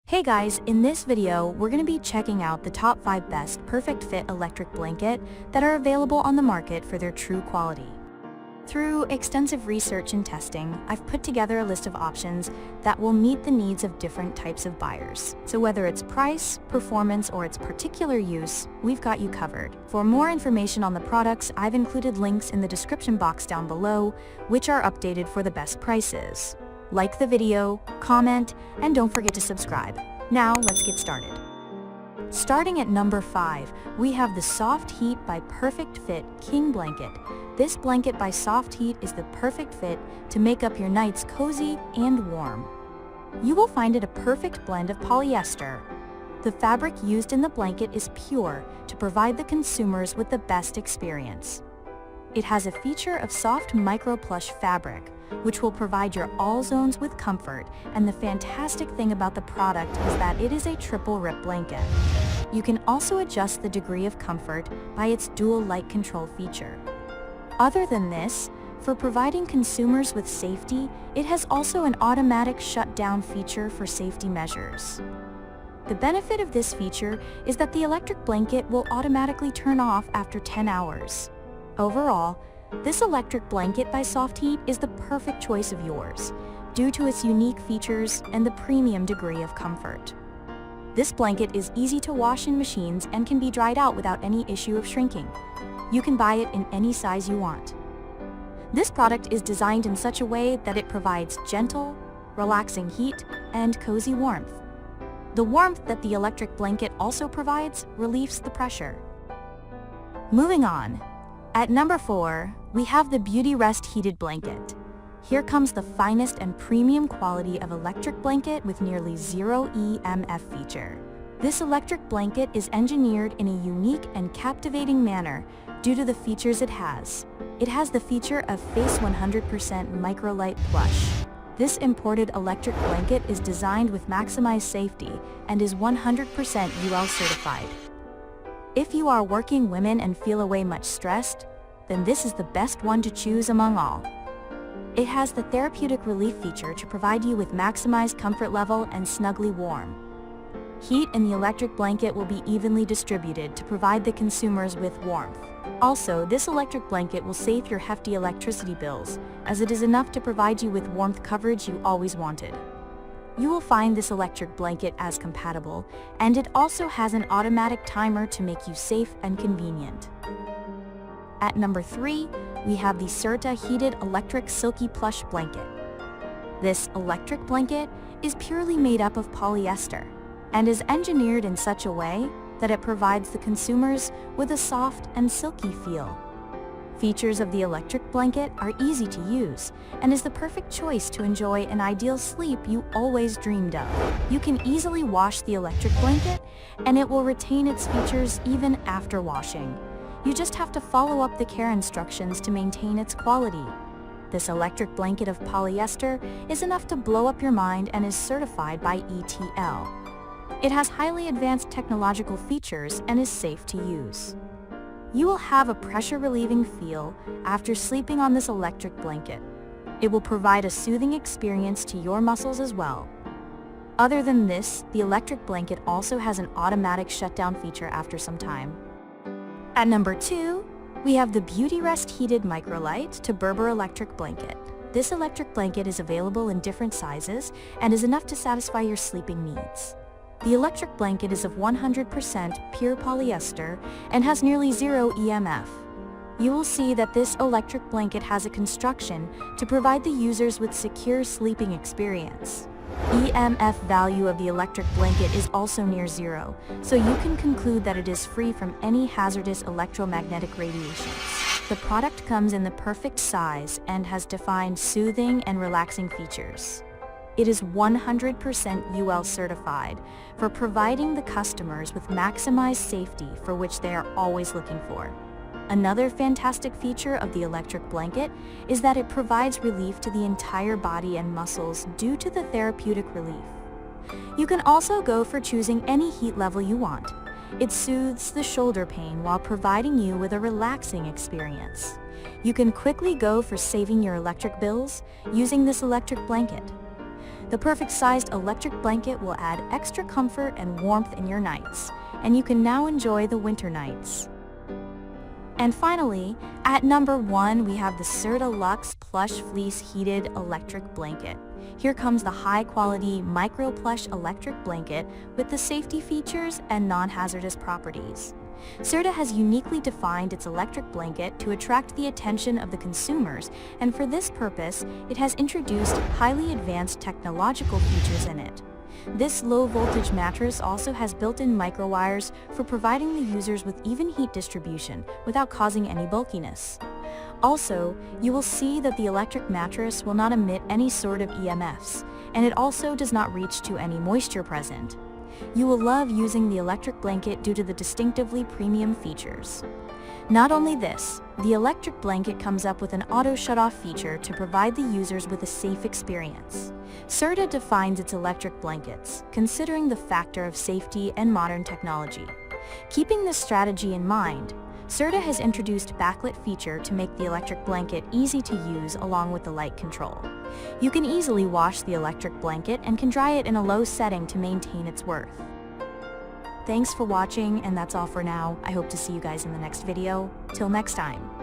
Hey guys, in this video, we're going to be checking out the top 5 best perfect fit electric blanket that are available on the market for their true quality. Through extensive research and testing, I've put together a list of options that will meet the needs of different types of buyers. So whether it's price, performance, or its particular use, we've got you covered. For more information on the products, I've included links in the description box down below, which are updated for the best prices. Like the video, comment, and don't forget to subscribe. Now, let's get started. Starting at number 5, we have the Soft Heat by Perfect Fit King Blanket. This blanket by Soft Heat is the perfect fit to make up your nights cozy and warm. You will find it a perfect blend of polyester. The fabric used in the blanket is pure to provide the consumers with the best experience. It has a feature of soft micro-plush fabric, which will provide your all zones with comfort, and the fantastic thing about the product is that it is a triple rip blanket. You can also adjust the degree of comfort by its dual light control feature. Other than this, for providing consumers with safety, it has also an automatic shutdown feature for safety measures. The benefit of this feature is that the electric blanket will automatically turn off after 10 hours. Overall, this electric blanket by Soft Heat is the perfect choice of yours, due to its unique features and the premium degree of comfort. This blanket is easy to wash in machines and can be dried out without any issue of shrinking. You can buy it in any size you want. This product is designed in such a way that it provides gentle, relaxing heat and cozy warmth. The warmth that the electric blanket also provides relieves the pressure. Moving on. At number 4, we have the Beautyrest Heated Blanket. Here comes the finest and premium quality of electric blanket with nearly zero EMF feature. This electric blanket is engineered in a unique and captivating manner due to the features it has. It has the feature of Face 100% Microlight Plush. This imported electric blanket is designed with maximized safety and is 100% UL certified. If you are working women and feel away much stressed, then this is the best one to choose among all. It has the therapeutic relief feature to provide you with maximized comfort level and snugly warm. Heat in the electric blanket will be evenly distributed to provide the consumers with warmth. Also, this electric blanket will save your hefty electricity bills, as it is enough to provide you with warmth coverage you always wanted. You will find this electric blanket as compatible, and it also has an automatic timer to make you safe and convenient. At number 3, we have the Serta Heated Electric Silky Plush Blanket. This electric blanket is purely made up of polyester and is engineered in such a way that it provides the consumers with a soft and silky feel. Features of the electric blanket are easy to use and is the perfect choice to enjoy an ideal sleep you always dreamed of. You can easily wash the electric blanket and it will retain its features even after washing. You just have to follow up the care instructions to maintain its quality. This electric blanket of polyester is enough to blow up your mind and is certified by ETL. It has highly advanced technological features and is safe to use. You will have a pressure-relieving feel after sleeping on this electric blanket. It will provide a soothing experience to your muscles as well. Other than this, the electric blanket also has an automatic shutdown feature after some time. At number 2, we have the Beautyrest Heated Microlight to Berber Electric Blanket. This electric blanket is available in different sizes and is enough to satisfy your sleeping needs. The electric blanket is of 100% pure polyester and has nearly zero EMF. You will see that this electric blanket has a construction to provide the users with secure sleeping experience. EMF value of the electric blanket is also near zero, so you can conclude that it is free from any hazardous electromagnetic radiations. The product comes in the perfect size and has defined soothing and relaxing features. It is 100% UL certified for providing the customers with maximized safety for which they are always looking for. Another fantastic feature of the electric blanket is that it provides relief to the entire body and muscles due to the therapeutic relief. You can also go for choosing any heat level you want. It soothes the shoulder pain while providing you with a relaxing experience. You can quickly go for saving your electric bills using this electric blanket. The perfect-sized electric blanket will add extra comfort and warmth in your nights, and you can now enjoy the winter nights. And finally, at number 1, we have the Serta Luxe Plush Fleece Heated Electric Blanket. Here comes the high-quality micro plush electric blanket with the safety features and non-hazardous properties. Serta has uniquely defined its electric blanket to attract the attention of the consumers, and for this purpose, it has introduced highly advanced technological features in it. This low-voltage mattress also has built-in microwires for providing the users with even heat distribution without causing any bulkiness. Also, you will see that the electric mattress will not emit any sort of EMFs, and it also does not reach to any moisture present. You will love using the electric blanket due to the distinctively premium features. Not only this, the electric blanket comes up with an auto shut-off feature to provide the users with a safe experience. Serta defines its electric blankets, considering the factor of safety and modern technology. Keeping this strategy in mind, Serta has introduced backlit feature to make the electric blanket easy to use along with the light control. You can easily wash the electric blanket and can dry it in a low setting to maintain its worth. Thanks for watching, and that's all for now. I hope to see you guys in the next video. Till next time.